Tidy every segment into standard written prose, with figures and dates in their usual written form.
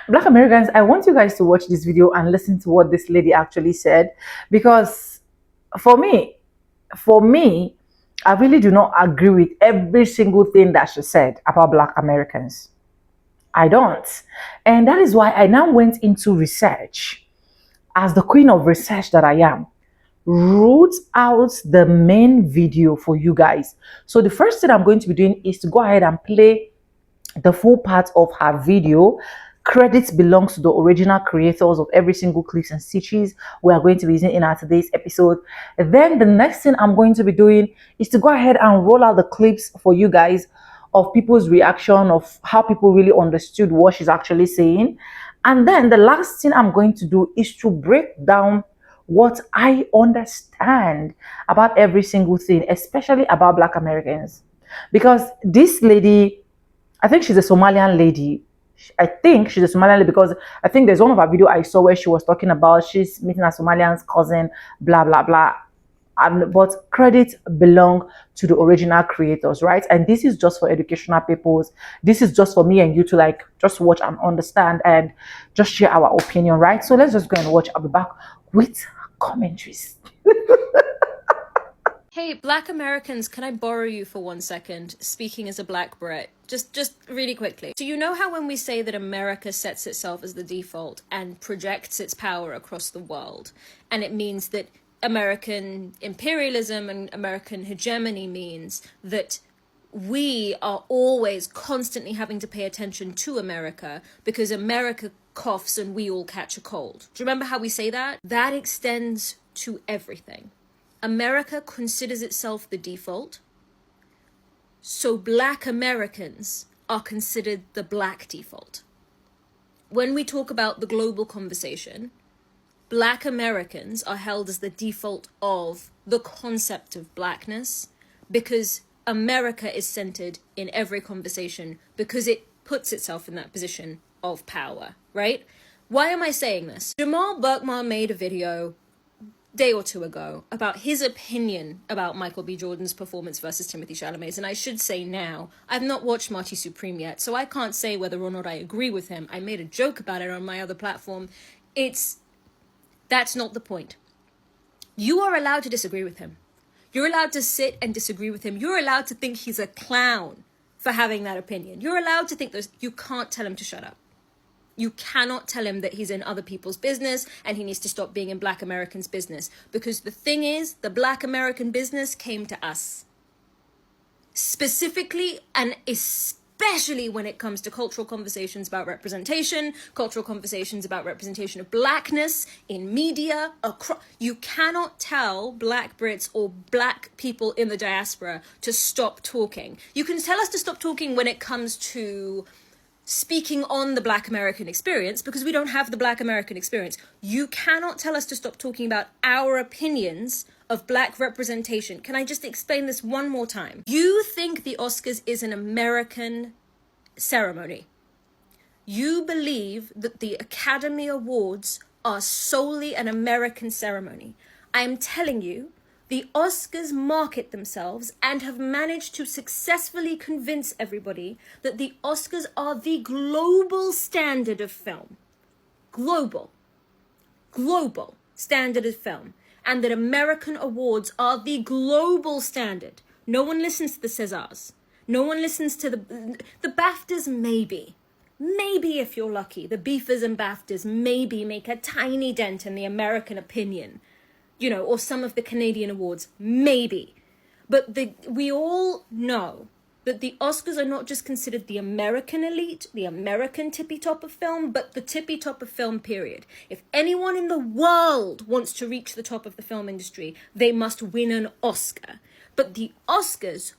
Black Americans, I want you guys to watch this video and listen to what this lady actually said, because for me, for me, I really do not agree with every single thing that she said about Black Americans. I don't. And that is why I now went into research as the queen of research that I am. Wrote out the main video for you guys. So the first thing I'm going to be doing is to go ahead and play the full part of her video. Credits belongs to the original creators of every single clips and stitches we are going to be using in our today's episode. Then the next thing I'm going to be doing is to go ahead and roll out the clips for you guys of people's reaction, of how people really understood what she's actually saying. And then the last thing I'm going to do is to break down what I understand about every single thing, especially about Black Americans. Because this lady, I think she's a Somalian lady. I think she's a Somalian lady because I think there's one of her video I saw where she was talking about she's meeting a Somalian's cousin, blah blah blah. And but credit belong to the original creators, right? And this is just for educational purposes. This is just for me and you to like just watch and understand and just share our opinion, right? So let's just go and watch. I'll be back with commentaries. Hey, Black Americans, can I borrow you for 1 second, speaking as a Black Brit? Just really quickly. So you know how when we say that America sets itself as the default and projects its power across the world, and it means that American imperialism and American hegemony means that we are always constantly having to pay attention to America because America coughs and we all catch a cold. Do you remember how we say that? That extends to everything. America considers itself the default, so Black Americans are considered the Black default. When we talk about the global conversation, Black Americans are held as the default of the concept of Blackness because America is centered in every conversation because it puts itself in that position of power, right? Why am I saying this? Jamal Burkmar made a video day or two ago about his opinion about Michael B. Jordan's performance versus Timothy Chalamet's. And I should say now, I've not watched Marty Supreme yet, so I can't say whether or not I agree with him. I made a joke about it on my other platform. That's not the point. You are allowed to disagree with him. You're allowed to sit and disagree with him. You're allowed to think he's a clown for having that opinion. You're allowed to think those. You can't tell him to shut up. You cannot tell him that he's in other people's business and he needs to stop being in Black Americans' business. Because the thing is, the Black American business came to us. Specifically and especially when it comes to cultural conversations about representation, cultural conversations about representation of Blackness in media. You cannot tell Black Brits or Black people in the diaspora to stop talking. You can tell us to stop talking when it comes to speaking on the Black American experience because we don't have the Black American experience. You cannot tell us to stop talking about our opinions of Black representation. Can I just explain this one more time? You think the Oscars is an American ceremony. You believe that the Academy Awards are solely an American ceremony. I am telling you, the Oscars market themselves and have managed to successfully convince everybody that the Oscars are the global standard of film. Global standard of film. And that American awards are the global standard. No one listens to the Césars. No one listens to the BAFTAs, maybe. Maybe if you're lucky. The BEFAs and BAFTAs maybe make a tiny dent in the American opinion. You know, or some of the Canadian awards, maybe. But we all know that the Oscars are not just considered the American elite, the American tippy top of film, but the tippy top of film, period. If anyone in the world wants to reach the top of the film industry, they must win an Oscar. But the Oscars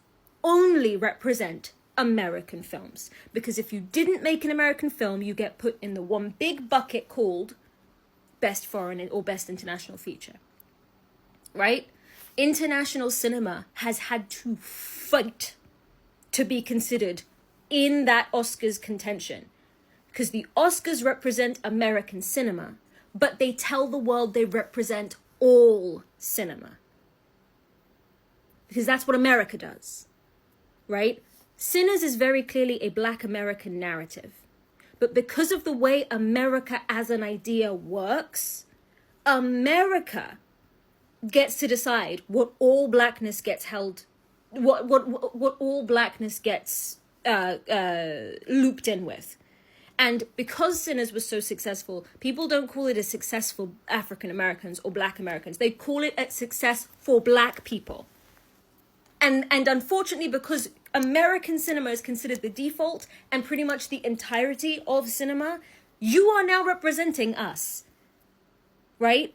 only represent American films. Because if you didn't make an American film, you get put in the one big bucket called Best Foreign or Best International Feature. Right? International cinema has had to fight to be considered in that Oscars contention. Because the Oscars represent American cinema, but they tell the world they represent all cinema. Because that's what America does. Right? Sinners is very clearly a Black American narrative. But because of the way America as an idea works, America gets to decide what all blackness gets held, what all blackness gets looped in with. And because Sinners was so successful, people don't call it a success for African Americans or Black Americans. They call it a success for Black people. And unfortunately, because American cinema is considered the default and pretty much the entirety of cinema, you are now representing us, right?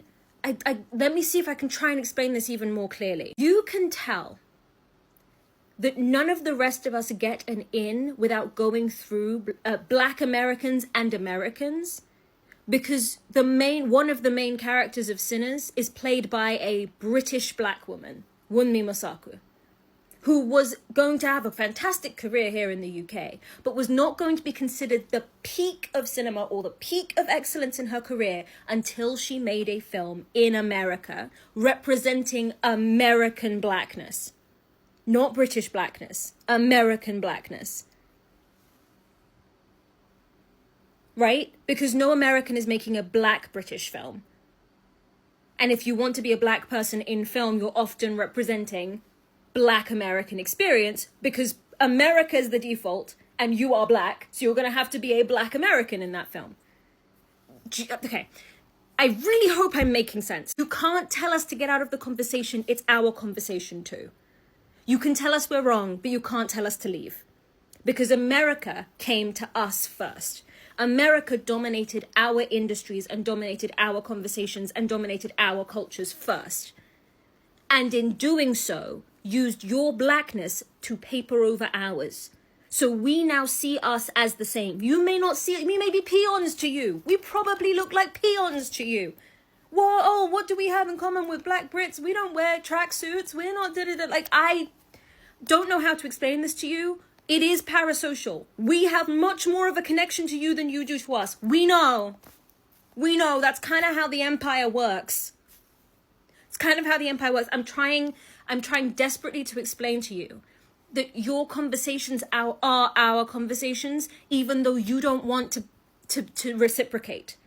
Let me see if I can try and explain this even more clearly. You can tell that none of the rest of us get an in without going through Black Americans and Americans, because one of the main characters of Sinners is played by a British Black woman, Wunmi Mosaku, who was going to have a fantastic career here in the UK, but was not going to be considered the peak of cinema or the peak of excellence in her career until she made a film in America representing American blackness. Not British blackness, American blackness. Right? Because no American is making a Black British film. And if you want to be a Black person in film, you're often representing Black American experience, because America is the default and you are Black, so you're going to have to be a Black American in that film. Okay, I really hope I'm making sense. You can't tell us to get out of the conversation. It's our conversation too. You can tell us we're wrong, but you can't tell us to leave, because America came to us first. America dominated our industries and dominated our conversations and dominated our cultures first. And in doing so, used your blackness to paper over ours. So we now see us as the same. You may not see it. We may be peons to you. We probably look like peons to you. Well, oh, what do we have in common with Black Brits? We don't wear tracksuits. We're not da-da-da. Like, I don't know how to explain this to you. It is parasocial. We have much more of a connection to you than you do to us. We know. That's kind of how the empire works. It's kind of how the empire works. I'm trying desperately to explain to you that your conversations are our conversations, even though you don't want to reciprocate.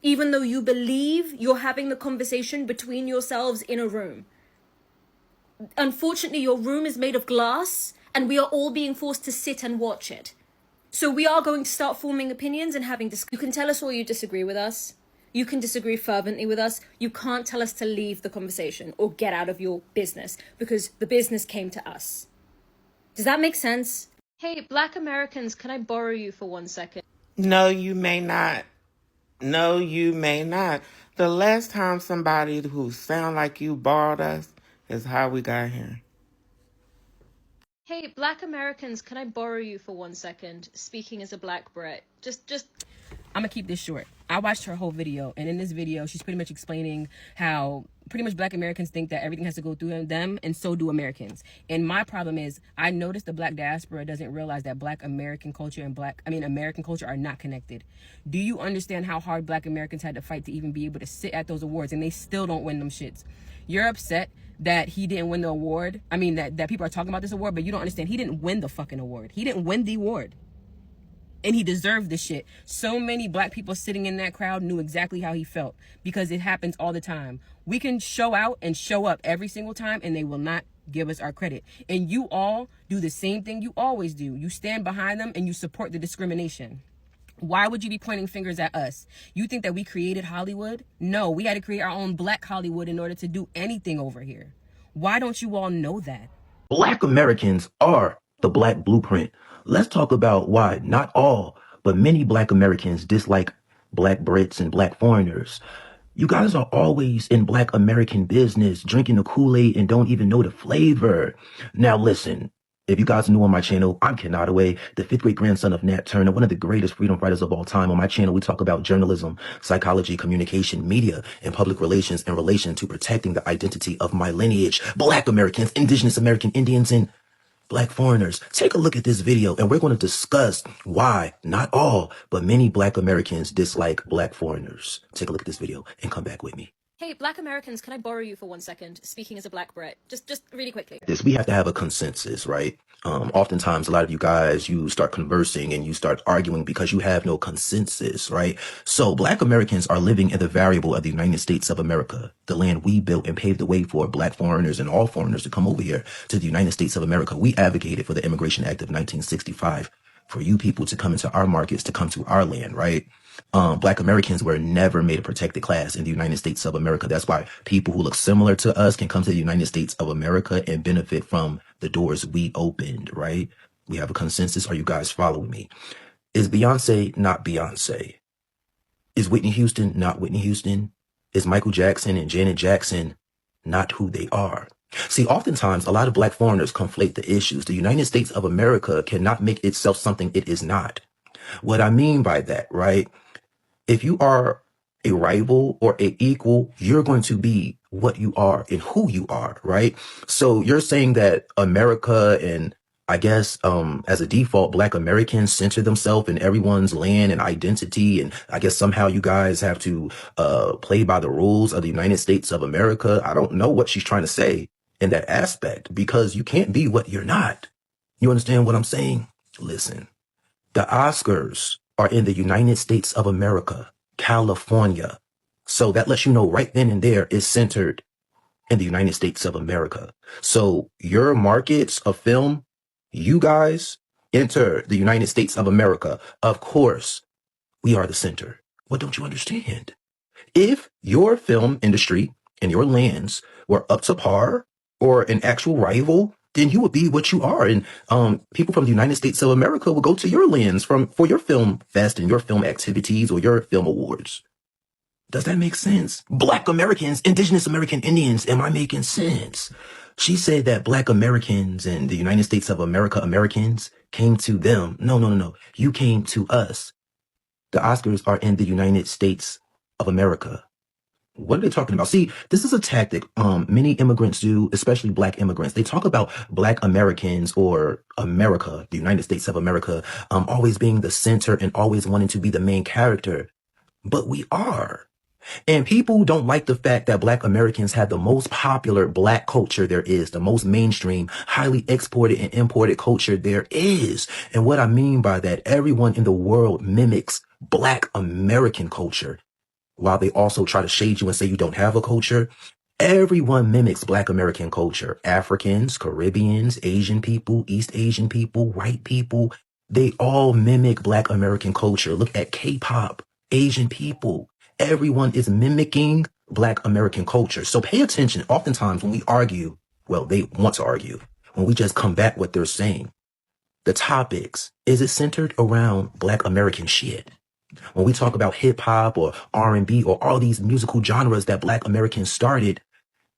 Even though you believe you're having the conversation between yourselves in a room. Unfortunately, your room is made of glass, and we are all being forced to sit and watch it. So we are going to start forming opinions and having discussions. You can tell us all you disagree with us. You can disagree fervently with us. You can't tell us to leave the conversation or get out of your business, because the business came to us. Does that make sense? Hey, Black Americans, can I borrow you for 1 second? No, you may not. No, you may not. The last time somebody who sound like you borrowed us is how we got here. Hey, Black Americans, can I borrow you for 1 second? Speaking as a Black Brit. Just... I'm gonna keep this short. I watched her whole video, and in this video, she's pretty much explaining how pretty much Black Americans think that everything has to go through them, and so do Americans. And my problem is, I noticed the Black diaspora doesn't realize that Black American culture and American culture are not connected. Do you understand how hard Black Americans had to fight to even be able to sit at those awards, and they still don't win them shits? You're upset that he didn't win the award. I mean, that people are talking about this award, but you don't understand. He didn't win the fucking award. He didn't win the award. And he deserved this shit. So many Black people sitting in that crowd knew exactly how he felt, because it happens all the time. We can show out and show up every single time, and they will not give us our credit. And you all do the same thing you always do. You stand behind them and you support the discrimination. Why would you be pointing fingers at us? You think that we created Hollywood? No, we had to create our own Black Hollywood in order to do anything over here. Why don't you all know that? Black Americans are the Black blueprint. Let's talk about why not all, but many Black Americans dislike Black Brits and Black foreigners. You guys are always in Black American business, drinking the Kool-Aid and don't even know the flavor. Now listen, if you guys are new on my channel, I'm Ken Nottaway, the 5th great grandson of Nat Turner, one of the greatest freedom fighters of all time. On my channel, we talk about journalism, psychology, communication, media, and public relations in relation to protecting the identity of my lineage. Black Americans, Indigenous American Indians, and Black foreigners. Take a look at this video, and we're going to discuss why not all, but many Black Americans dislike Black foreigners. Take a look at this video and come back with me. Hey, black Americans, can I borrow you for 1 second, speaking as a black Brit? Just really quickly. This, we have to have a consensus, right? Oftentimes, a lot of you guys, you start conversing and you start arguing because you have no consensus, right? So black Americans are living in the variable of the United States of America, the land we built and paved the way for black foreigners and all foreigners to come over here to the United States of America. We advocated for the Immigration Act of 1965 for you people to come into our markets, to come to our land, right? Black Americans were never made a protected class in the United States of America. That's why people who look similar to us can come to the United States of America and benefit from the doors we opened, right? We have a consensus. Are you guys following me? Is Beyonce not Beyonce? Is Whitney Houston not Whitney Houston? Is Michael Jackson and Janet Jackson not who they are? See, oftentimes, a lot of black foreigners conflate the issues. The United States of America cannot make itself something it is not. What I mean by that, right? If you are a rival or a equal, you're going to be what you are and who you are, right? So you're saying that America and I guess, as a default, black Americans center themselves in everyone's land and identity. And I guess somehow you guys have to, play by the rules of the United States of America. I don't know what she's trying to say in that aspect, because you can't be what you're not. You understand what I'm saying? Listen. The Oscars are in the United States of America, California. So that lets you know right then and there is centered in the United States of America. So your markets of film, you guys enter the United States of America. Of course, we are the center. What don't you understand? If your film industry and your lands were up to par or an actual rival, then you would be what you are. And people from the United States of America will go to your lands for your film fest and your film activities or your film awards. Does that make sense? Black Americans, indigenous American Indians, am I making sense? She said that black Americans and the United States of America Americans came to them. No. You came to us. The Oscars are in the United States of America. What are they talking about? See, this is a tactic many immigrants do, especially black immigrants. They talk about black Americans or America, the United States of America, always being the center and always wanting to be the main character. But we are. And people don't like the fact that black Americans have the most popular black culture there is, the most mainstream, highly exported and imported culture there is. And what I mean by that, everyone in the world mimics black American culture. While they also try to shade you and say you don't have a culture, everyone mimics black American culture. Africans, Caribbeans, Asian people, East Asian people, white people, they all mimic black American culture. Look at K-pop, Asian people. Everyone is mimicking black American culture. So pay attention. Oftentimes when we argue, well, they want to argue, when we just combat what they're saying, the topics, is it centered around black American shit? When we talk about hip hop or R&B or all these musical genres that black Americans started,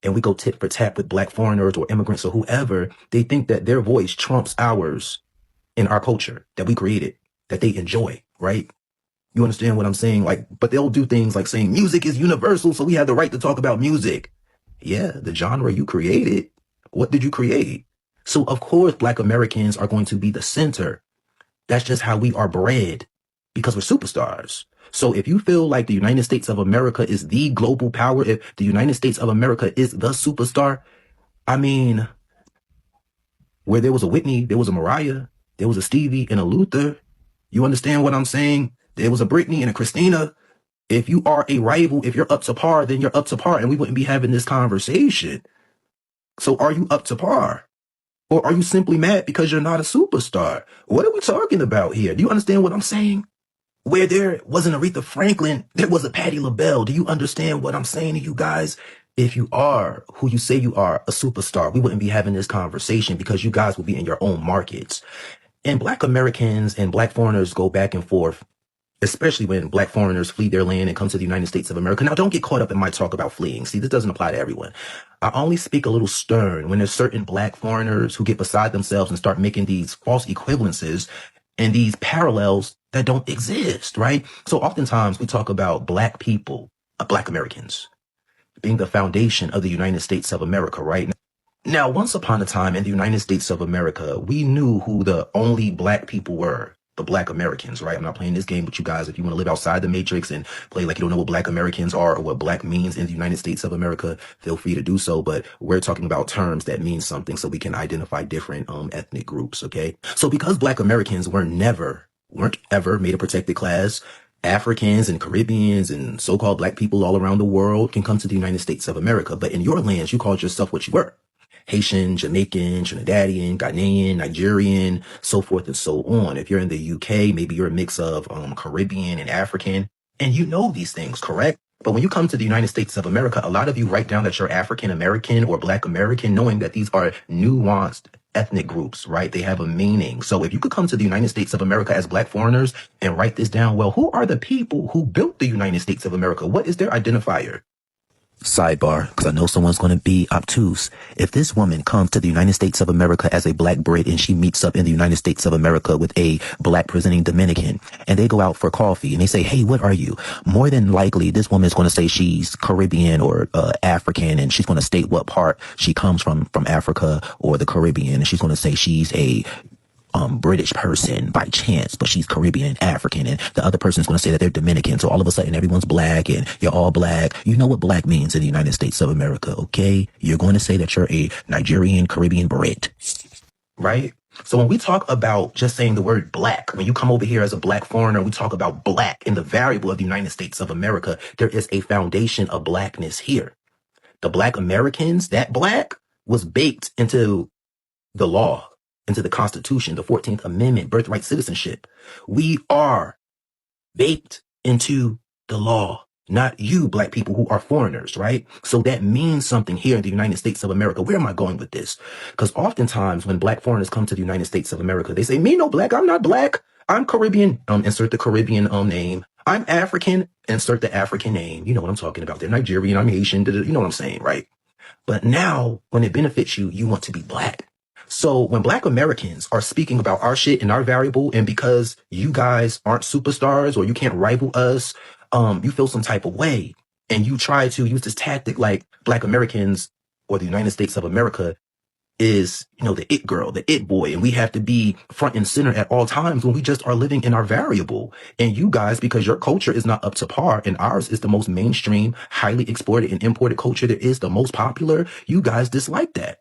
and we go tit for tat with black foreigners or immigrants or whoever, they think that their voice trumps ours in our culture that we created, that they enjoy, right? You understand what I'm saying? Like, but they'll do things like saying music is universal, so we have the right to talk about music. Yeah, the genre you created. What did you create? So of course, black Americans are going to be the center. That's just how we are bred, because we're superstars. So if you feel like the United States of America is the global power, if the United States of America is the superstar, I mean, where there was a Whitney, there was a Mariah, there was a Stevie and a Luther. You understand what I'm saying? There was a Britney and a Christina. If you are a rival, if you're up to par, then you're up to par, and we wouldn't be having this conversation. So are you up to par? Or are you simply mad because you're not a superstar? What are we talking about here? Do you understand what I'm saying? Where there wasn't Aretha Franklin, there was a Patti LaBelle. Do you understand what I'm saying to you guys? If you are who you say you are, a superstar, we wouldn't be having this conversation because you guys will be in your own markets. And black Americans and black foreigners go back and forth, especially when black foreigners flee their land and come to the United States of America. Now, don't get caught up in my talk about fleeing. See, this doesn't apply to everyone. I only speak a little stern when there's certain black foreigners who get beside themselves and start making these false equivalences and these parallels that don't exist, right? So oftentimes we talk about black people, black Americans, being the foundation of the United States of America, right? Now, once upon a time in the United States of America, we knew who the only black people were. the black Americans, right? I'm not playing this game with you guys. If you want to live outside the matrix and play like you don't know what black Americans are or what black means in the United States of America, feel free to do so. But we're talking about terms that mean something so we can identify different ethnic groups, okay? So because black Americans weren't ever made a protected class, Africans and Caribbeans and so-called black people all around the world can come to the United States of America. But in your lands, you called yourself what you were. Haitian, Jamaican, Trinidadian, Ghanaian, Nigerian, so forth and so on. If you're in the UK, maybe you're a mix of Caribbean and African. And you know these things, correct? But when you come to the United States of America, a lot of you write down that you're African American or Black American, knowing that these are nuanced ethnic groups, right? They have a meaning. So if you could come to the United States of America as black foreigners and write this down, well, who are the people who built the United States of America? What is their identifier? Sidebar, because I know someone's going to be obtuse. If this woman comes to the United States of America as a black Brit and she meets up in the United States of America with a black presenting Dominican and they go out for coffee and they say, hey, what are you? More than likely, this woman is going to say she's Caribbean or African, and she's going to state what part she comes from Africa or the Caribbean. And she's going to say she's a British person by chance, but she's Caribbean and African, and the other person is going to say that they're Dominican. So all of a sudden everyone's black and you're all black. You know what black means in the United States of America, okay? You're going to say that you're a Nigerian, Caribbean Brit, right? So when we talk about just saying the word black, when you come over here as a black foreigner, we talk about black in the variable of the United States of America. There is a foundation of blackness here. The black Americans, that black was baked into the law, into the Constitution, the 14th Amendment, birthright citizenship. We are baked into the law, not you black people who are foreigners, right? So that means something here in the United States of America. Where am I going with this? Because oftentimes when black foreigners come to the United States of America, they say, me no black, I'm not black. I'm Caribbean, insert the Caribbean name. I'm African, insert the African name. You know what I'm talking about. They're Nigerian, I'm Haitian, you know what I'm saying, right? But now when it benefits you, you want to be black. So when black Americans are speaking about our shit and our variable, and because you guys aren't superstars or you can't rival us, you feel some type of way. And you try to use this tactic like black Americans or the United States of America is, you know, the it girl, the it boy, and we have to be front and center at all times when we just are living in our variable. And you guys, because your culture is not up to par and ours is the most mainstream, highly exported and imported culture that is the most popular, you guys dislike that.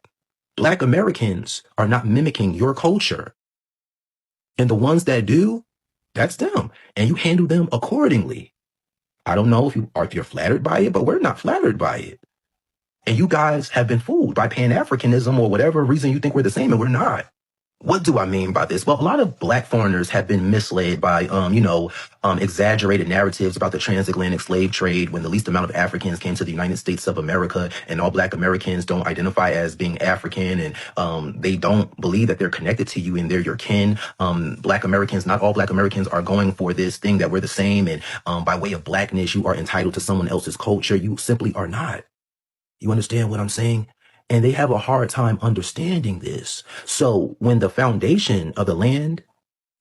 Black Americans are not mimicking your culture. And the ones that do, that's them. And you handle them accordingly. I don't know if you're flattered by it, but we're not flattered by it. And you guys have been fooled by Pan-Africanism or whatever reason you think we're the same, and we're not. What do I mean by this? Well, a lot of black foreigners have been misled by, exaggerated narratives about the transatlantic slave trade when the least amount of Africans came to the United States of America, and all black Americans don't identify as being African, and they don't believe that they're connected to you and they're your kin. Black Americans, not all black Americans are going for this thing that we're the same, and by way of blackness, you are entitled to someone else's culture. You simply are not. You understand what I'm saying? And they have a hard time understanding this. So when the foundation of the land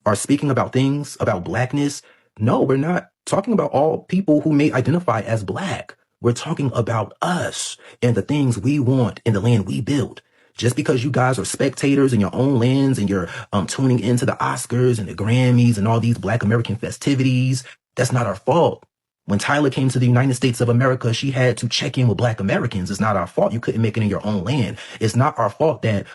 are speaking about things about blackness, no, we're not talking about all people who may identify as black. We're talking about us and the things we want in the land we build. Just because you guys are spectators in your own lands and you're tuning into the Oscars and the Grammys and all these black American festivities, that's not our fault. When Tyler came to the United States of America, she had to check in with black Americans. It's not our fault you couldn't make it in your own land. It's not our fault that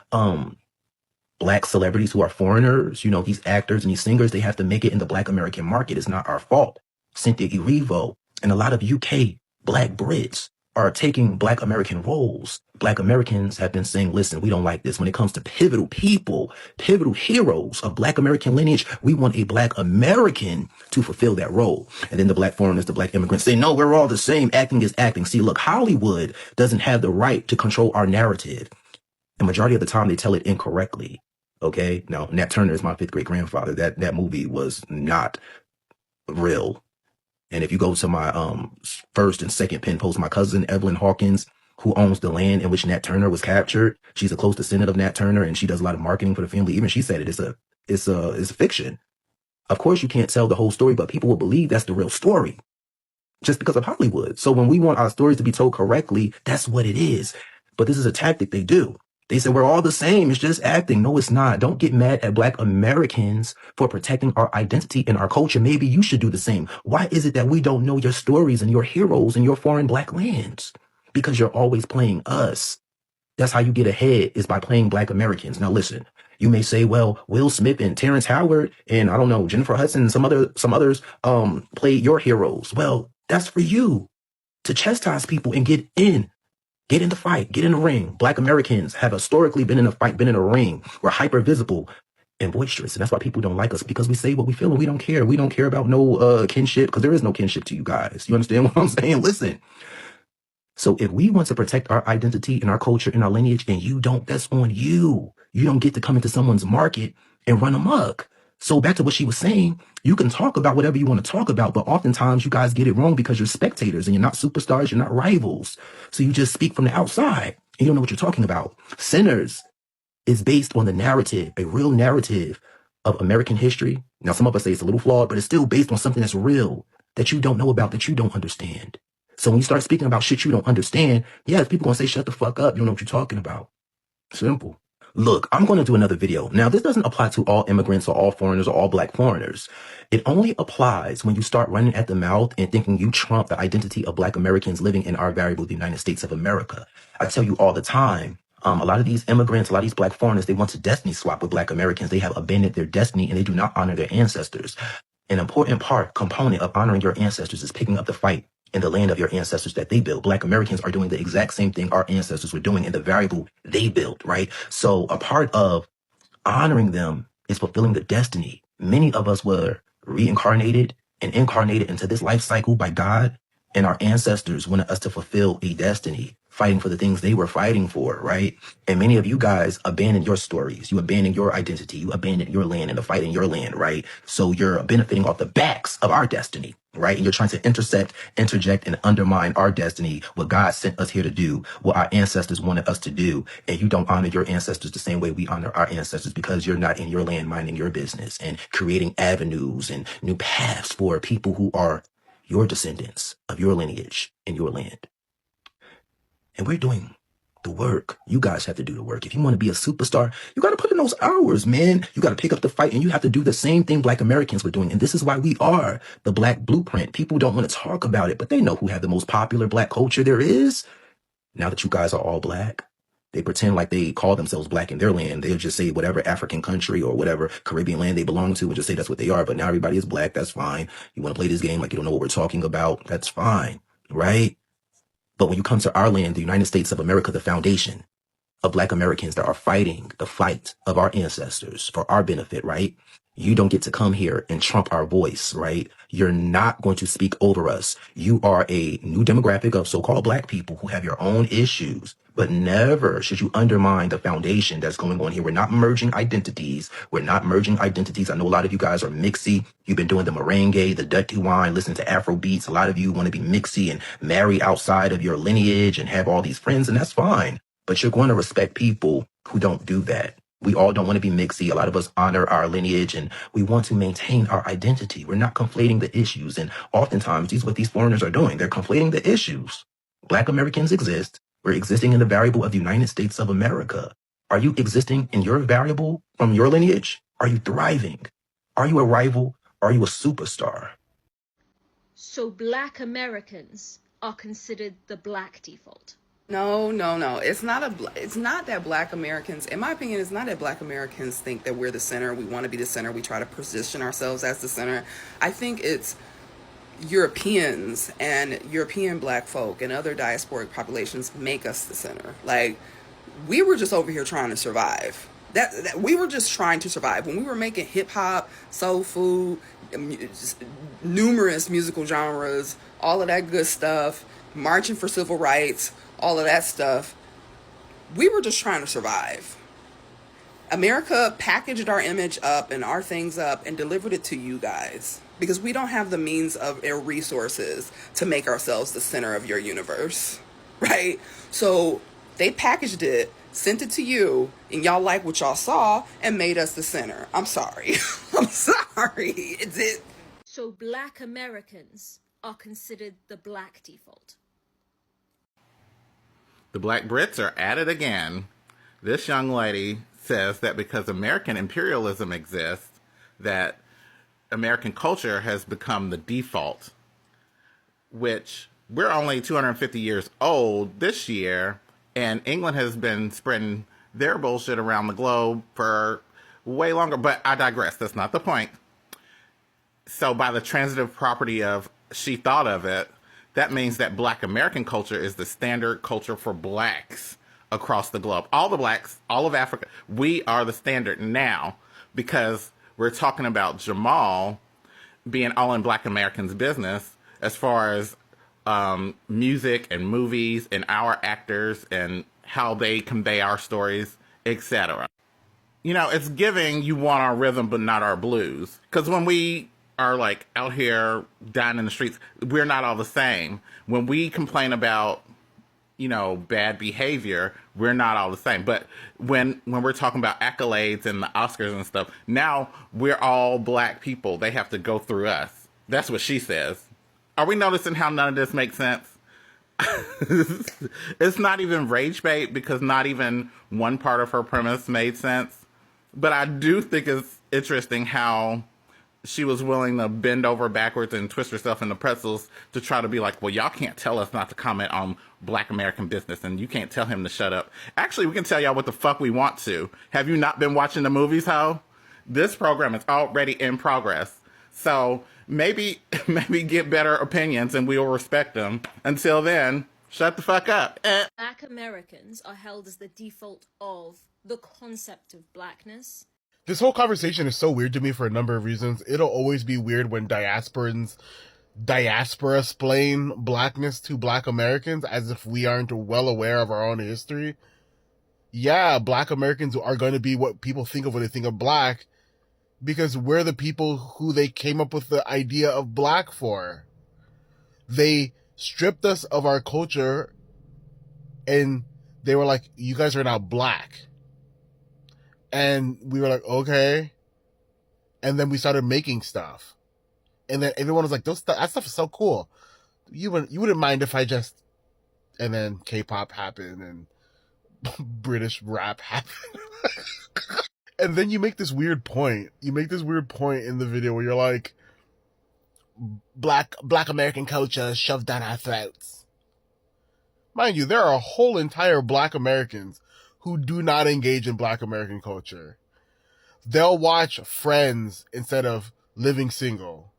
black celebrities who are foreigners, you know, these actors and these singers, they have to make it in the black American market. It's not our fault. Cynthia Erivo and a lot of UK black Brits are taking black American roles. Black Americans have been saying, listen, we don't like this. When it comes to pivotal people, pivotal heroes of black American lineage, we want a black American to fulfill that role. And then the black foreigners, the black immigrants say, no, we're all the same. Acting is acting. See, look, Hollywood doesn't have the right to control our narrative. The majority of the time they tell it incorrectly. Okay. Now, Nat Turner is my fifth great grandfather. That movie was not real. And if you go to my first and second pen post, my cousin Evelyn Hawkins, who owns the land in which Nat Turner was captured, she's a close descendant of Nat Turner, and she does a lot of marketing for the family. Even she said it's a fiction. Of course, you can't tell the whole story, but people will believe that's the real story just because of Hollywood. So when we want our stories to be told correctly, that's what it is. But this is a tactic they do. They said we're all the same. It's just acting. No, it's not. Don't get mad at Black Americans for protecting our identity and our culture. Maybe you should do the same. Why is it that we don't know your stories and your heroes in your foreign Black lands? Because you're always playing us. That's how you get ahead, is by playing Black Americans. Now listen, you may say, well, Will Smith and Terrence Howard and I don't know, Jennifer Hudson and some others played your heroes. Well, that's for you to chastise people and get in. Get in the fight. Get in the ring. Black Americans have historically been in a fight, been in a ring. We're hyper visible and boisterous. And that's why people don't like us, because we say what we feel and we don't care. We don't care about no kinship, because there is no kinship to you guys. You understand what I'm saying? Listen. So if we want to protect our identity and our culture and our lineage and you don't, that's on you. You don't get to come into someone's market and run amok. So back to what she was saying, you can talk about whatever you want to talk about, but oftentimes you guys get it wrong because you're spectators and you're not superstars, you're not rivals. So you just speak from the outside and you don't know what you're talking about. Sinners is based on the narrative, a real narrative of American history. Now, some of us say it's a little flawed, but it's still based on something that's real, that you don't know about, that you don't understand. So when you start speaking about shit you don't understand, yes, people gonna say, shut the fuck up. You don't know what you're talking about. Simple. Look, I'm going to do another video. Now, this doesn't apply to all immigrants or all foreigners or all Black foreigners. It only applies when you start running at the mouth and thinking you trump the identity of Black Americans living in our variable, the United States of America. I tell you all the time, a lot of these immigrants, a lot of these Black foreigners, they want to destiny swap with Black Americans. They have abandoned their destiny and they do not honor their ancestors. An important component of honoring your ancestors is picking up the fight in the land of your ancestors that they built. Black Americans are doing the exact same thing our ancestors were doing in the variable they built, right? So a part of honoring them is fulfilling the destiny. Many of us were reincarnated and incarnated into this life cycle by God, and our ancestors wanted us to fulfill a destiny, fighting for the things they were fighting for, right? And many of you guys abandoned your stories. You abandoned your identity. You abandoned your land and the fight in your land, right? So you're benefiting off the backs of our destiny, right? And you're trying to interject, and undermine our destiny, what God sent us here to do, what our ancestors wanted us to do. And you don't honor your ancestors the same way we honor our ancestors, because you're not in your land minding your business and creating avenues and new paths for people who are your descendants of your lineage in your land. And we're doing the work. You guys have to do the work. If you want to be a superstar, you got to put in those hours, man. You got to pick up the fight, and you have to do the same thing Black Americans were doing. And this is why we are the Black blueprint. People don't want to talk about it, but they know who have the most popular Black culture there is. Now that you guys are all Black, they pretend like they call themselves Black in their land. They'll just say whatever African country or whatever Caribbean land they belong to and just say that's what they are. But now everybody is Black. That's fine. You want to play this game like you don't know what we're talking about. That's fine, right? But when you come to our land, the United States of America, the foundation of Black Americans that are fighting the fight of our ancestors for our benefit, right? You don't get to come here and trump our voice, right? You're not going to speak over us. You are a new demographic of so-called Black people who have your own issues, but never should you undermine the foundation that's going on here. We're not merging identities. We're not merging identities. I know a lot of you guys are mixy. You've been doing the merengue, the dirty wine, listening to Afro beats. A lot of you want to be mixy and marry outside of your lineage and have all these friends, and that's fine. But you're going to respect people who don't do that. We all don't want to be mixy. A lot of us honor our lineage and we want to maintain our identity. We're not conflating the issues. And oftentimes, these what these foreigners are doing. They're conflating the issues. Black Americans exist. We're existing in the variable of the United States of America. Are you existing in your variable from your lineage? Are you thriving? Are you a rival? Are you a superstar? So Black Americans are considered the Black default. No, no, no. It's not that Black Americans, in my opinion, it's not that Black Americans think that we're the center. We want to be the center. We try to position ourselves as the center. I think it's Europeans and European Black folk and other diasporic populations make us the center. Like, we were just over here trying to survive. That we were just trying to survive. When we were making hip hop, soul food, numerous musical genres, all of that good stuff, marching for civil rights, all of that stuff, we were just trying to survive. America packaged our image up and our things up and delivered it to you guys because we don't have the means of or resources to make ourselves the center of your universe, right? So they packaged it, sent it to you, and y'all like what y'all saw and made us the center. I'm sorry. I'm sorry. It's it. So Black Americans are considered the Black default. The Black Brits are at it again. This young lady says that because American imperialism exists, that American culture has become the default, which we're only 250 years old this year, and England has been spreading their bullshit around the globe for way longer. But I digress. That's not the point. So by the transitive property of she thought of it, that means that Black American culture is the standard culture for blacks across the globe. All the blacks, all of Africa, we are the standard now because we're talking about Jamal being all in Black Americans' business as far as music and movies and our actors and how they convey our stories, etc. You know, it's giving you want our rhythm but not our blues. Because when we are like out here dying in the streets, we're not all the same. When we complain about, you know, bad behavior, we're not all the same. But when we're talking about accolades and the Oscars and stuff, now we're all black people. They have to go through us. That's what she says. Are we noticing how none of this makes sense? It's not even rage bait because not even one part of her premise made sense. But I do think it's interesting how she was willing to bend over backwards and twist herself into pretzels to try to be like, well, y'all can't tell us not to comment on Black American business, and you can't tell him to shut up. Actually, we can tell y'all what the fuck we want to. Have you not been watching the movies, ho? This program is already in progress. So maybe get better opinions and we'll respect them. Until then, shut the fuck up. Black Americans are held as the default of the concept of blackness. This whole conversation is so weird to me for a number of reasons. It'll always be weird when diaspora explain blackness to Black Americans as if we aren't well aware of our own history. Yeah, Black Americans are going to be what people think of when they think of black because we're the people who they came up with the idea of black for. They stripped us of our culture and they were like, you guys are now black. And we were like, okay. And then we started making stuff. And then everyone was like, that stuff is so cool. You wouldn't mind if I just... And then K-pop happened and British rap happened. And then you make this weird point. You make this weird point in the video where you're like, Black American culture shoved down our throats. Mind you, there are a whole entire Black Americans who do not engage in Black American culture. They'll watch Friends instead of Living Single.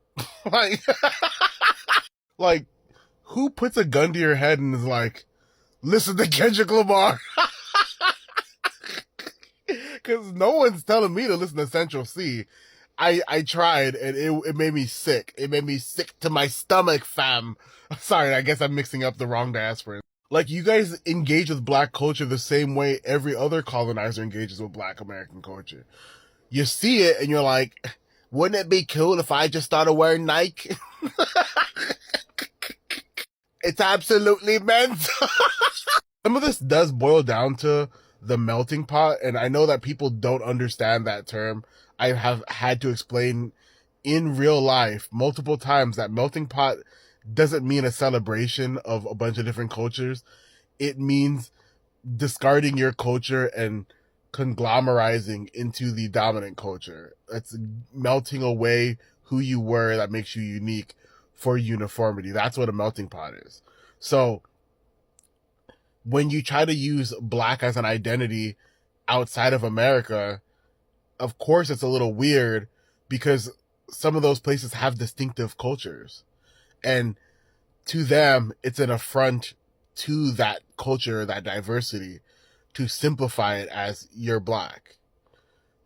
like, who puts a gun to your head and is like, listen to Kendrick Lamar? Because no one's telling me to listen to Central C. I tried and it made me sick. It made me sick to my stomach, fam. Sorry, I guess I'm mixing up the wrong diaspora. Like, you guys engage with Black culture the same way every other colonizer engages with Black American culture. You see it and you're like, wouldn't it be cool if I just started wearing Nike? It's absolutely mental. Some of this does boil down to the melting pot, and I know that people don't understand that term. I have had to explain in real life multiple times that melting pot doesn't mean a celebration of a bunch of different cultures. It means discarding your culture and conglomerizing into the dominant culture. It's melting away who you were that makes you unique for uniformity. That's what a melting pot is. So when you try to use Black as an identity outside of America, of course it's a little weird because some of those places have distinctive cultures. And to them, it's an affront to that culture, that diversity, to simplify it as you're Black.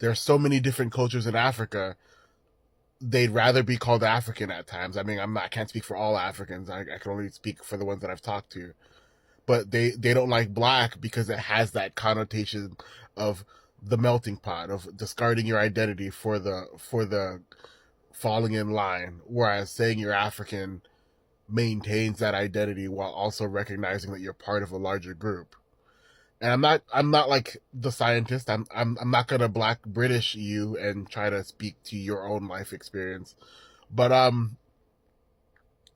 There are so many different cultures in Africa. They'd rather be called African at times. I mean, I can't speak for all Africans. I can only speak for the ones that I've talked to. But they don't like Black because it has that connotation of the melting pot, of discarding your identity for the falling in line. Whereas saying you're African maintains that identity while also recognizing that you're part of a larger group. And I'm not like the scientist. I'm not gonna Black British you and try to speak to your own life experience. But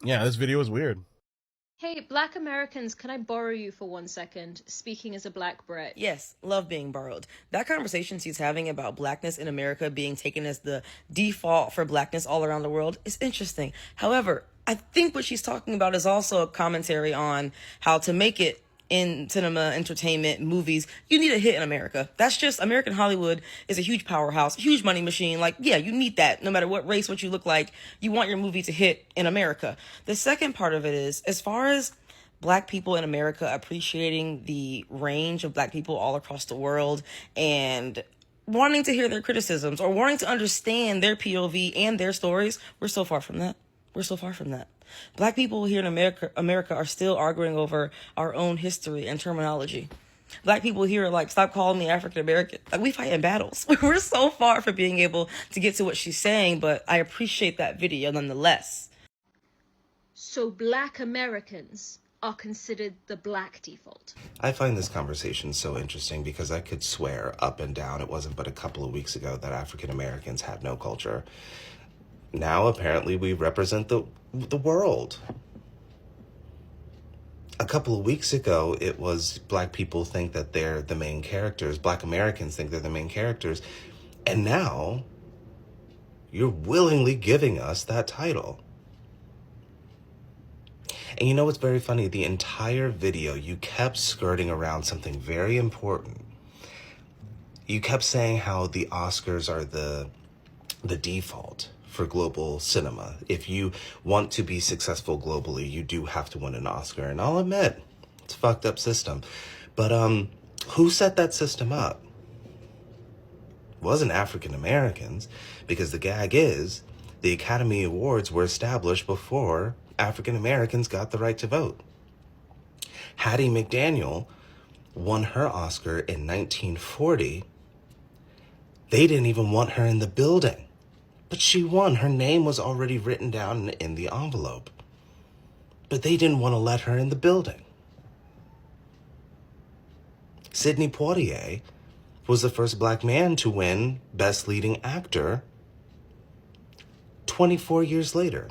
yeah, this video is weird. Hey, Black Americans, can I borrow you for 1 second, speaking as a Black Brit? Yes, love being borrowed. That conversation she's having about blackness in America being taken as the default for blackness all around the world is interesting. However, I think what she's talking about is also a commentary on how to make it in cinema, entertainment, movies. You need a hit in America. That's just American Hollywood is a huge powerhouse, huge money machine. Like, yeah, you need that no matter what race, what you look like. You want your movie to hit in America. The second part of it is, as far as Black people in America appreciating the range of Black people all across the world and wanting to hear their criticisms or wanting to understand their POV and their stories, we're so far from that. We're so far from that. Black people here in America are still arguing over our own history and terminology. Black people here are like, stop calling me African American. Like, we fight in battles. We're so far from being able to get to what she's saying, but I appreciate that video nonetheless. So Black Americans are considered the Black default. I find this conversation so interesting because I could swear up and down it wasn't but a couple of weeks ago that African Americans had no culture. Now, apparently, we represent the world. A couple of weeks ago, it was Black people think that they're the main characters. Black Americans think they're the main characters. And now, you're willingly giving us that title. And you know what's very funny? The entire video, you kept skirting around something very important. You kept saying how the Oscars are the default for global cinema. If you want to be successful globally, you do have to win an Oscar. And I'll admit, it's a fucked up system. But who set that system up? It wasn't African Americans, because the gag is the Academy Awards were established before African Americans got the right to vote. Hattie McDaniel won her Oscar in 1940. They didn't even want her in the building. But she won. Her name was already written down in the envelope. But they didn't want to let her in the building. Sidney Poitier was the first Black man to win Best Leading Actor 24 years later.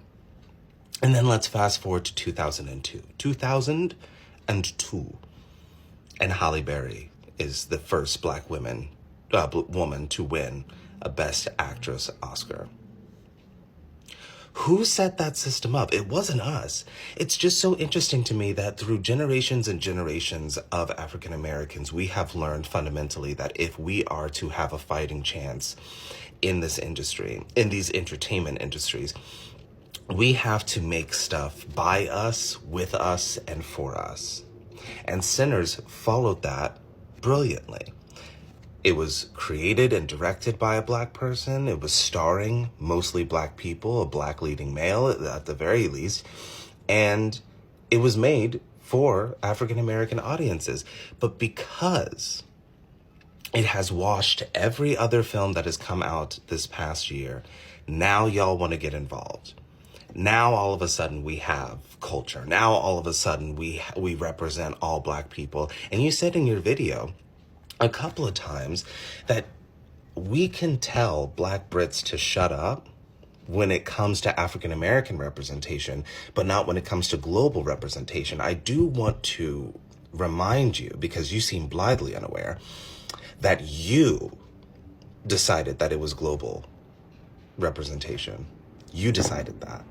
And then let's fast forward to 2002. 2002. And Halle Berry is the first Black woman to win a Best Actress Oscar. Who set that system up? It wasn't us. It's just so interesting to me that through generations and generations of African Americans, we have learned fundamentally that if we are to have a fighting chance in this industry, in these entertainment industries, we have to make stuff by us, with us, and for us. And Sinners followed that brilliantly. It was created and directed by a Black person. It was starring mostly Black people, a Black leading male at the very least. And it was made for African American audiences. But because it has washed every other film that has come out this past year, now y'all want to get involved. Now all of a sudden we have culture. Now all of a sudden we represent all Black people. And you said in your video a couple of times that we can tell Black Brits to shut up when it comes to African American representation, but not when it comes to global representation. I do want to remind you, because you seem blithely unaware, that you decided that it was global representation. You decided that.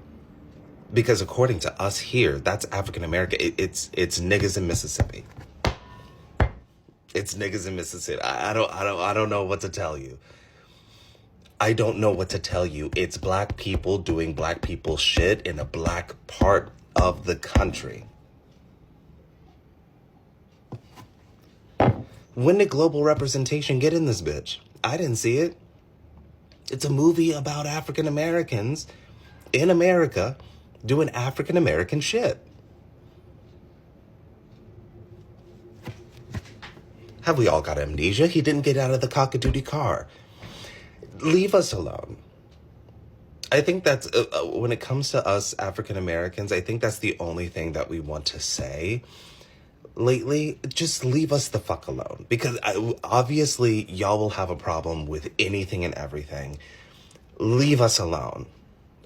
Because according to us here, that's African American. It's niggas in Mississippi. It's niggas in Mississippi. I don't know what to tell you. I don't know what to tell you. It's Black people doing Black people shit in a Black part of the country. When did global representation get in this bitch? I didn't see it. It's a movie about African Americans in America doing African American shit. Have we all got amnesia? He didn't get out of the cock-a-doodle car. Leave us alone. I think that's, when it comes to us African Americans, I think that's the only thing that we want to say lately. Just leave us the fuck alone. Because obviously y'all will have a problem with anything and everything. Leave us alone.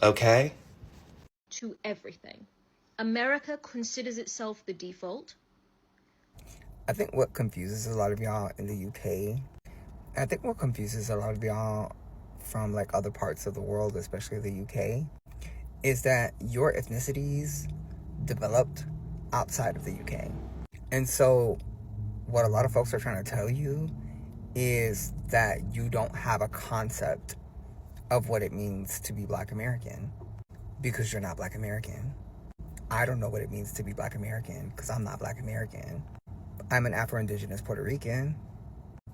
Okay? To everything. America considers itself the default. I think what confuses a lot of y'all in the UK, I think what confuses a lot of y'all from like other parts of the world, especially the UK, is that your ethnicities developed outside of the UK. And so what a lot of folks are trying to tell you is that you don't have a concept of what it means to be Black American because you're not Black American. I don't know what it means to be Black American because I'm not Black American. I'm an Afro-Indigenous Puerto Rican,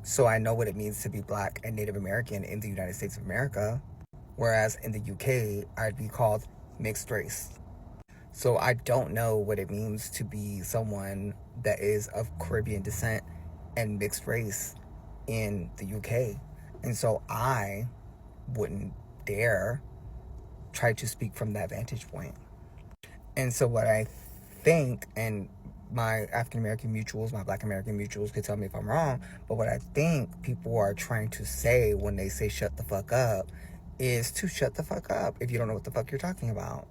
so I know what it means to be Black and Native American in the United States of America, whereas in the UK, I'd be called mixed race. So I don't know what it means to be someone that is of Caribbean descent and mixed race in the UK. And so I wouldn't dare try to speak from that vantage point. And so what I think, and my African American mutuals, my Black American mutuals could tell me if I'm wrong, but what I think people are trying to say when they say shut the fuck up is to shut the fuck up if you don't know what the fuck you're talking about.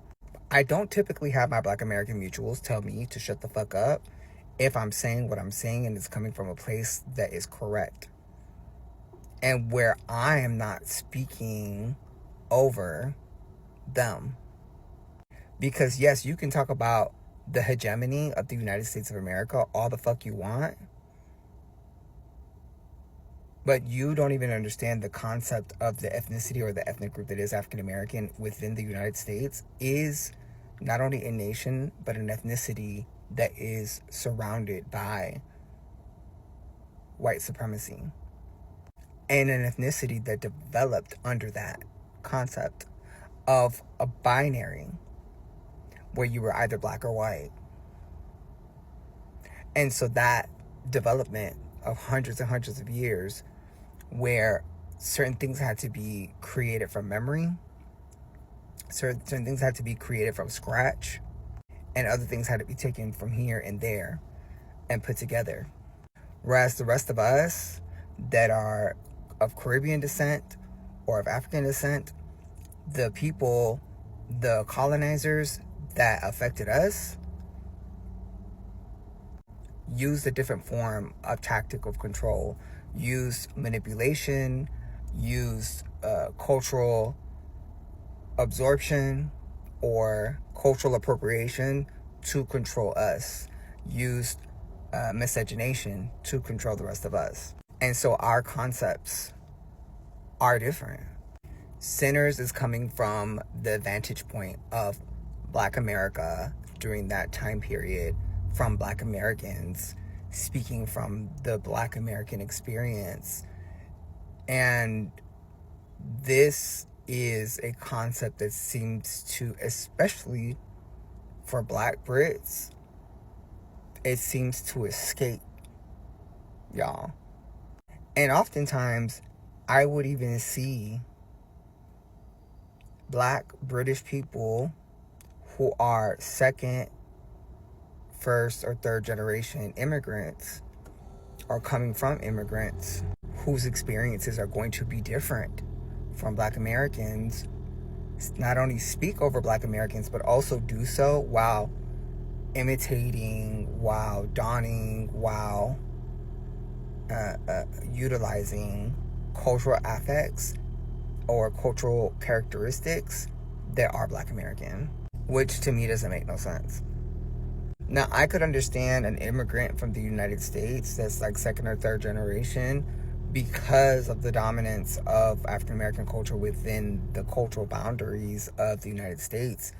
I don't typically have my Black American mutuals tell me to shut the fuck up if I'm saying what I'm saying and it's coming from a place that is correct. And where I am not speaking over them. Because yes, you can talk about the hegemony of the United States of America all the fuck you want, but you don't even understand the concept of the ethnicity or the ethnic group that is African American within the United States is not only a nation, but an ethnicity that is surrounded by white supremacy. And an ethnicity that developed under that concept of a binary where you were either Black or white. And so that development of hundreds and hundreds of years where certain things had to be created from memory, certain things had to be created from scratch, and other things had to be taken from here and there and put together. Whereas the rest of us that are of Caribbean descent or of African descent, the people, the colonizers that affected us, used a different form of tactic of control, used manipulation, used cultural absorption or cultural appropriation to control us, used miscegenation to control the rest of us. And so our concepts are different. Sinners is coming from the vantage point of Black America during that time period, from Black Americans, speaking from the Black American experience. And this is a concept that seems to, especially for Black Brits, it seems to escape y'all. And oftentimes, I would even see Black British people who are second, first, or third generation immigrants or coming from immigrants whose experiences are going to be different from Black Americans, not only speak over Black Americans, but also do so while imitating, while donning, while utilizing cultural affects or cultural characteristics that are Black American, which to me doesn't make no sense. Now, I could understand an immigrant from the United States that's like second or third generation because of the dominance of African American culture within the cultural boundaries of the United States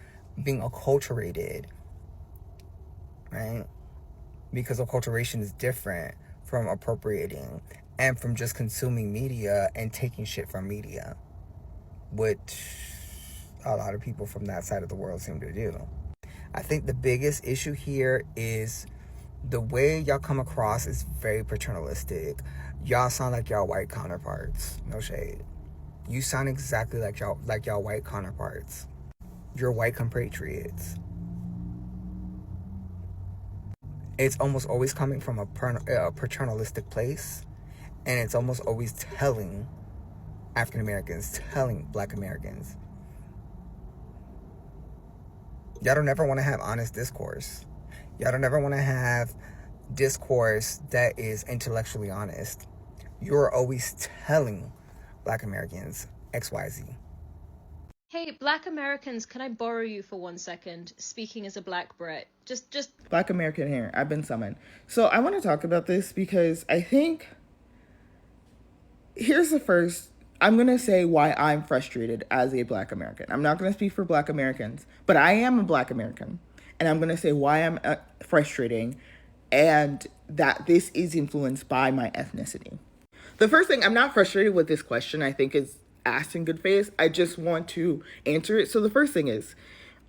being acculturated, right? Because acculturation is different from appropriating and from just consuming media and taking shit from media, which a lot of people from that side of the world seem to do. I think the biggest issue here is the way y'all come across is very paternalistic. Y'all sound like y'all white counterparts. No shade. You sound exactly like y'all white counterparts. You're white compatriots. It's almost always coming from a paternalistic place, and it's almost always telling African Americans, telling Black Americans, Y'all don't ever want to have honest discourse. Y'all don't ever want to have discourse that is intellectually honest. You're always telling Black Americans XYZ. Hey, Black Americans, can I borrow you for 1 second? Speaking as a Black Brit. Just. Black American here. I've been summoned. So I want to talk about this because I think here's the first. I'm going to say why I'm frustrated as a Black American. I'm not going to speak for Black Americans, but I am a Black American. And I'm going to say why I'm frustrating and that this is influenced by my ethnicity. The first thing, I'm not frustrated with this question. I think is asked in good faith. I just want to answer it. So the first thing is,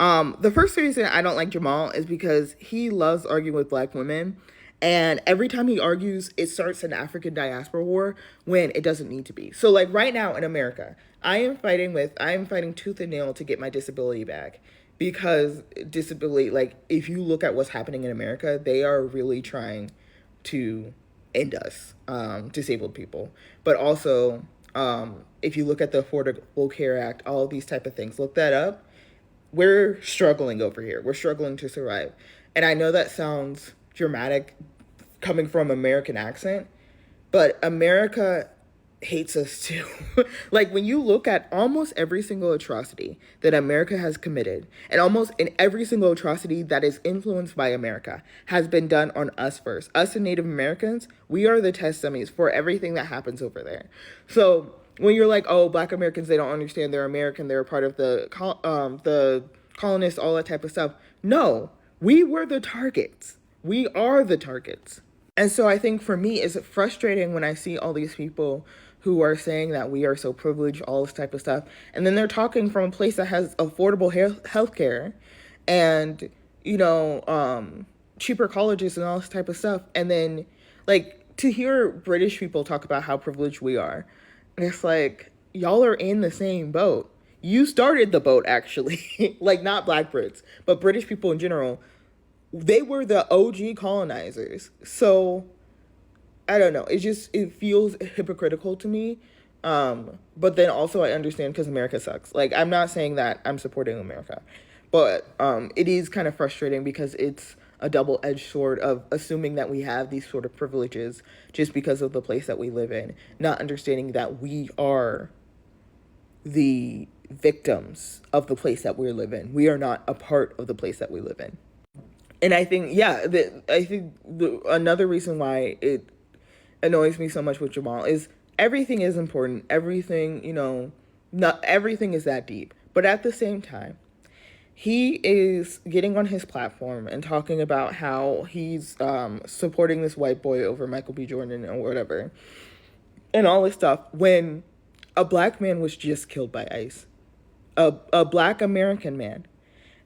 the first reason I don't like Jamal is because he loves arguing with Black women. And every time he argues, it starts an African diaspora war when it doesn't need to be. So like right now in America, I am fighting tooth and nail to get my disability back. Because disability, like if you look at what's happening in America, they are really trying to end us, disabled people. But also, if you look at the Affordable Care Act, all of these type of things, look that up. We're struggling over here. We're struggling to survive. And I know that sounds dramatic coming from American accent, but America hates us too. Like when you look at almost every single atrocity that America has committed, and almost in every single atrocity that is influenced by America has been done on us first. Us and Native Americans, we are the test dummies for everything that happens over there. So when you're like, oh, Black Americans, they don't understand, they're American, they're a part of the colonists, all that type of stuff. No, we were the targets. We are the targets. And so I think for me, it's frustrating when I see all these people who are saying that we are so privileged, all this type of stuff. And then they're talking from a place that has affordable health care and, cheaper colleges and all this type of stuff. And then, like, to hear British people talk about how privileged we are, it's like, y'all are in the same boat. You started the boat, actually. Like, not Black Brits, but British people in general. They were the OG colonizers. So I don't know. It feels hypocritical to me. But then also I understand because America sucks. Like, I'm not saying that I'm supporting America, but it is kind of frustrating because it's a double-edged sword of assuming that we have these sort of privileges just because of the place that we live in, not understanding that we are the victims of the place that we live in. We are not a part of the place that we live in. And I think, another reason why it annoys me so much with Jamal is everything is important. Everything, not everything is that deep. But at the same time, he is getting on his platform and talking about how he's supporting this white boy over Michael B. Jordan or whatever, and all this stuff, when a Black man was just killed by ICE. A Black American man.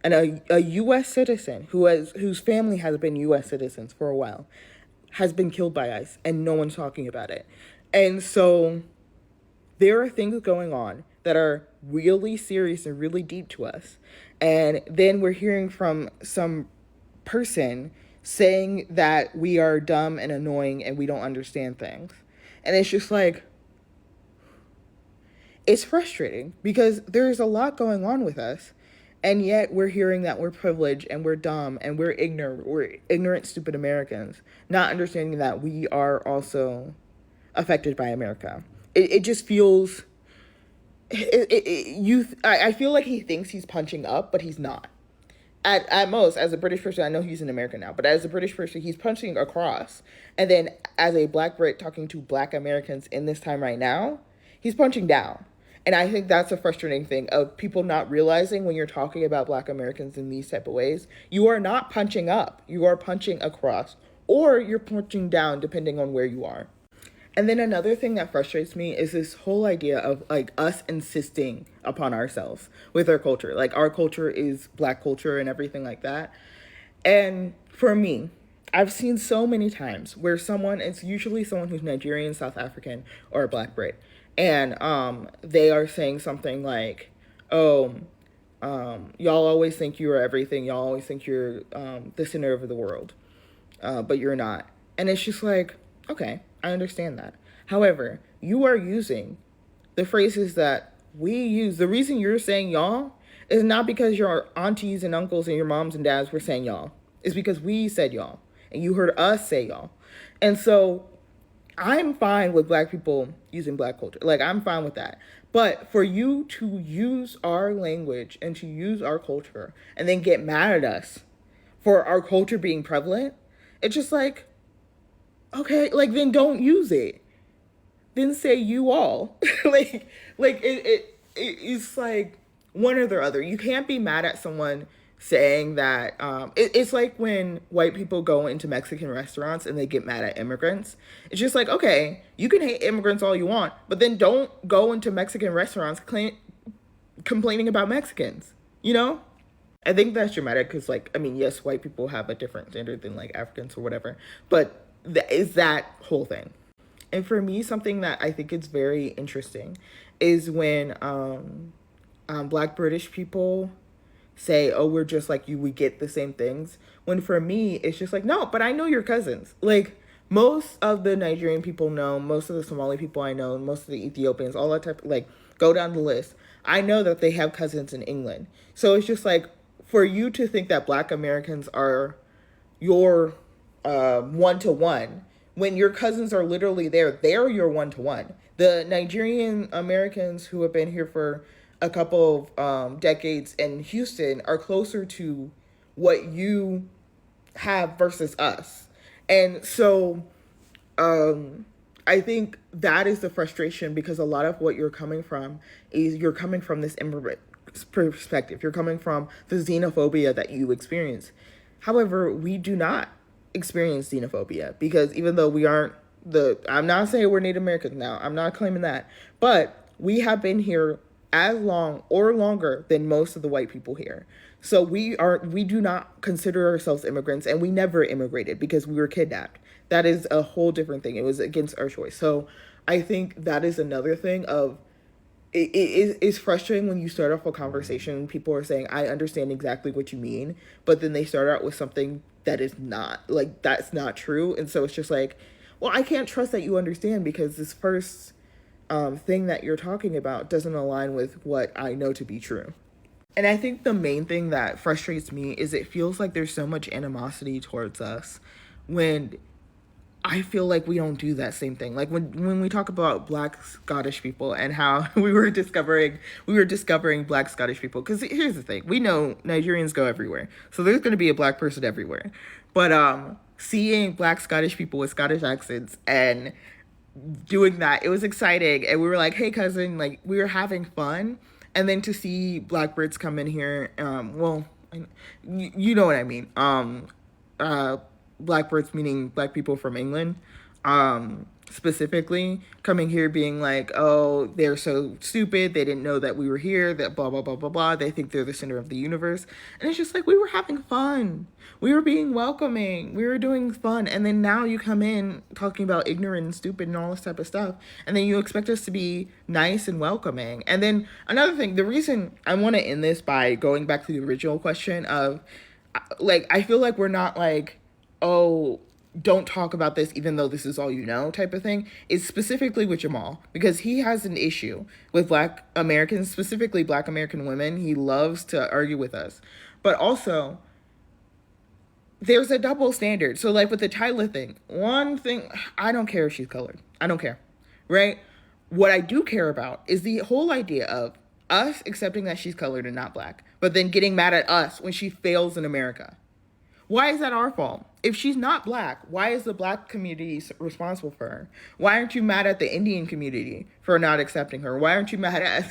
And a U.S. citizen whose family has been U.S. citizens for a while has been killed by ICE, and no one's talking about it. And so there are things going on that are really serious and really deep to us. And then we're hearing from some person saying that we are dumb and annoying and we don't understand things. And it's just like, it's frustrating because there's a lot going on with us. And yet we're hearing that we're privileged and we're dumb and we're ignorant, stupid Americans, not understanding that we are also affected by America. It just feels, I feel like he thinks he's punching up, but he's not. At most, as a British person, I know he's an American now, but as a British person, he's punching across. And then as a Black Brit talking to Black Americans in this time right now, he's punching down. And I think that's a frustrating thing of people not realizing when you're talking about Black Americans in these type of ways, you are not punching up, you are punching across, or you're punching down depending on where you are. And then another thing that frustrates me is this whole idea of like us insisting upon ourselves with our culture. Like our culture is Black culture and everything like that. And for me, I've seen so many times where it's usually someone who's Nigerian, South African, or a Black Brit. And they are saying something like, y'all always think you are everything. Y'all always think you're the center of the world, but you're not. And it's just like, okay, I understand that. However, you are using the phrases that we use. The reason you're saying y'all It's not because your aunties and uncles and your moms and dads were saying y'all. It's because we said y'all and you heard us say y'all. And so I'm fine with black people using black culture. Like, I'm fine with that. But for you to use our language and to use our culture and then get mad at us for our culture being prevalent, it's just like, okay, like, then don't use it. Then say you all. It's like one or the other. You can't be mad at someone saying that. It's like when white people go into Mexican restaurants and they get mad at immigrants. It's just like, okay, you can hate immigrants all you want, but then don't go into Mexican restaurants complaining about Mexicans, you know? I think that's dramatic because, like, I mean, yes, white people have a different standard than, like, Africans or whatever, but is that whole thing. And for me, something that I think is very interesting is when Black British people say, oh, we're just like you, we get the same things. When for me, it's just like, no, but I know your cousins. Like, most of the Nigerian people know, most of the Somali people I know, most of the Ethiopians, all that type, like, go down the list. I know that they have cousins in England. So it's just like, for you to think that Black Americans are your one-to-one, when your cousins are literally there, they're your one-to-one. The Nigerian Americans who have been here for a couple of decades in Houston are closer to what you have versus us. And so I think that is the frustration, because a lot of what you're coming from is you're coming from this immigrant perspective. You're coming from the xenophobia that you experience. However, we do not experience xenophobia, because even though we aren't I'm not saying we're Native Americans now, I'm not claiming that, but we have been here as long or longer than most of the white people here. So we do not consider ourselves immigrants, and we never immigrated because we were kidnapped. That is a whole different thing. It was against our choice. So I think that is another thing of it's frustrating when you start off a conversation and people are saying, I understand exactly what you mean, but then they start out with something that is not, like, that's not true. And so it's just like, well, I can't trust that you understand because this first thing that you're talking about doesn't align with what I know to be true. And I think the main thing that frustrates me is it feels like there's so much animosity towards us when I feel like we don't do that same thing. Like when we talk about Black Scottish people and how we were discovering Black Scottish people. Because here's the thing, we know Nigerians go everywhere, so there's going to be a Black person everywhere. But seeing Black Scottish people with Scottish accents and doing that, it was exciting, and we were like, hey cousin, like, we were having fun. And then to see Black Brits come in here, you know what I mean. Black Brits meaning Black people from England, specifically coming here being like, oh, they're so stupid, they didn't know that we were here, that blah blah blah blah blah, they think they're the center of the universe. And it's just like, we were having fun, we were being welcoming, we were doing fun, and then now you come in talking about ignorant and stupid and all this type of stuff, and then you expect us to be nice and welcoming. And then another thing, the reason I want to end this by going back to the original question of, like, I feel like we're not like, oh, don't talk about this even though this is all you know type of thing, is specifically with Jamal, because he has an issue with Black Americans, specifically Black American women. He loves to argue with us. But also, there's a double standard. So like with the Tyler thing, one thing, I don't care if she's colored. I don't care, right? What I do care about is the whole idea of us accepting that she's colored and not Black, but then getting mad at us when she fails in America. Why is that our fault? If she's not Black, why is the Black community responsible for her? Why aren't you mad at the Indian community for not accepting her? Why aren't you mad at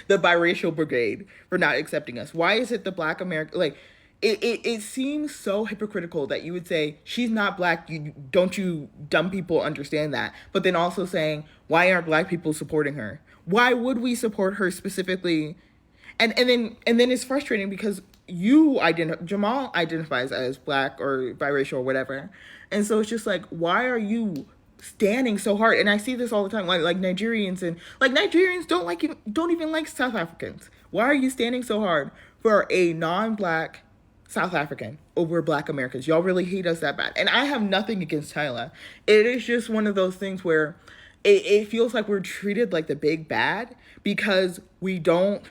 the biracial brigade for not accepting us? Why is it the Black American, like, it seems so hypocritical that you would say, she's not Black, don't you dumb people understand that? But then also saying, why aren't Black people supporting her? Why would we support her specifically? And then it's frustrating because Jamal identifies as Black or biracial or whatever. And so it's just like, why are you standing so hard? And I see this all the time, like Nigerians don't even like South Africans. Why are you standing so hard for a non-Black South African over Black Americans? Y'all really hate us that bad. And I have nothing against Tyler. It is just one of those things where it feels like we're treated like the big bad because we don't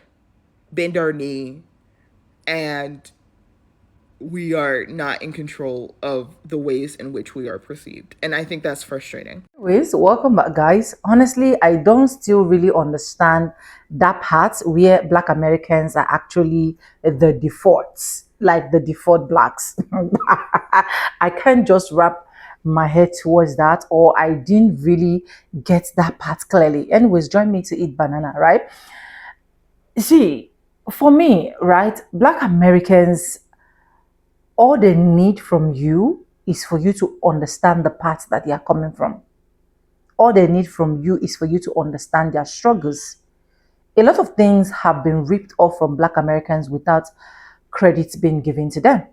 bend our knee, and we are not in control of the ways in which we are perceived. And I think that's frustrating. Anyways, welcome back, guys. Honestly, I don't still really understand that part where Black Americans are actually the defaults, like the default blacks. I can't just wrap my head towards that, or I didn't really get that part clearly. Anyways, join me to eat banana, right? See, for me, right, Black Americans, all they need from you is for you to understand the path that they are coming from. All they need from you is for you to understand their struggles. A lot of things have been ripped off from Black Americans without credit being given to them.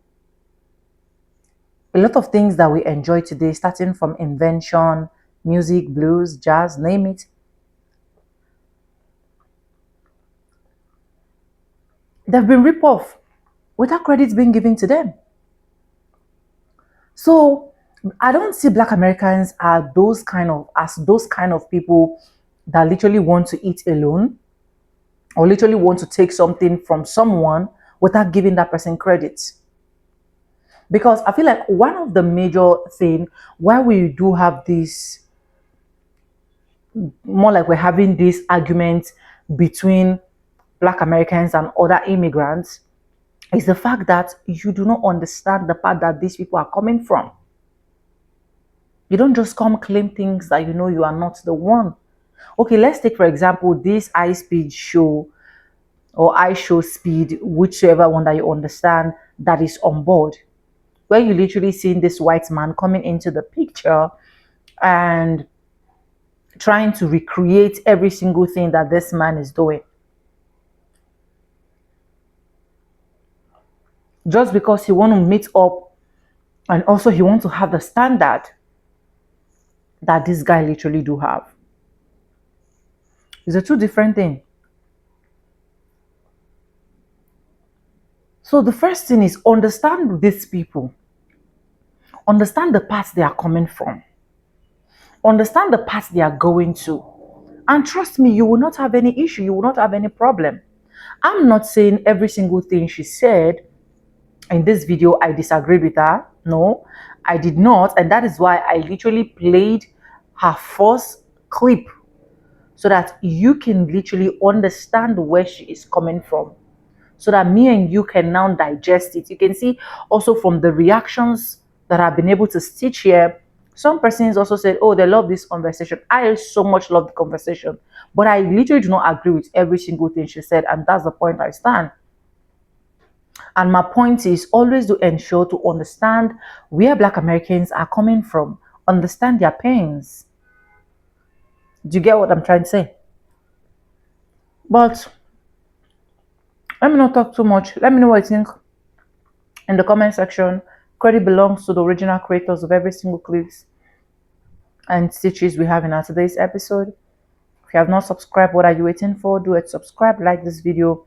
A lot of things that we enjoy today, starting from invention, music, blues, jazz, name it, they've been ripped off without credit being given to them. So I don't see Black Americans as those kind of people that literally want to eat alone, or literally want to take something from someone without giving that person credit. Because I feel like one of the major thing why we do have this, more like we're having this argument between Black Americans and other immigrants, is the fact that you do not understand the part that these people are coming from. You don't just come claim things that you know you are not the one. Okay, let's take for example this high speed show or I show speed, whichever one that you understand, that is on board, where you literally seeing this white man coming into the picture and trying to recreate every single thing that this man is doing. Just because he want to meet up, and also he want to have the standard that this guy literally do have. It's a two different thing. So the first thing is understand these people. Understand the path they are coming from. Understand the path they are going to. And trust me, you will not have any issue. You will not have any problem. I'm not saying every single thing she said in this video I disagreed with her. No, I did not. And that is why I literally played her first clip so that you can literally understand where she is coming from, so that me and you can now digest it. You can see also from the reactions that I've been able to stitch here, some persons also said, oh, they love this conversation. I so much love the conversation, but I literally do not agree with every single thing she said, and that's the point I stand. And my point is always to ensure to understand where Black Americans are coming from, understand their pains. Do you get what I'm trying to say? But let me not talk too much. Let me know what you think in the comment section. Credit belongs to the original creators of every single clips and stitches we have in our today's episode. If you have not subscribed, what are you waiting for? Do it, subscribe, like this video,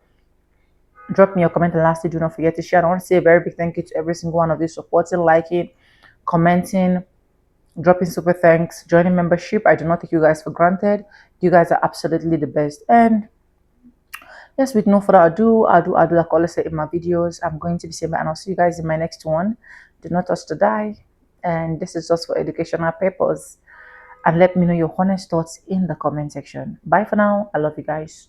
drop me your comment, and lastly, do not forget to share. I want to say a very big thank you to every single one of you supporting, liking, commenting, dropping super thanks, joining membership. I do not take you guys for granted. You guys are absolutely the best. And yes, with no further ado, like I always say in my videos, I'm going to be saying bye, and I'll see you guys in my next one. Do not touch the die. And this is just for educational purpose. And let me know your honest thoughts in the comment section. Bye for now. I love you guys.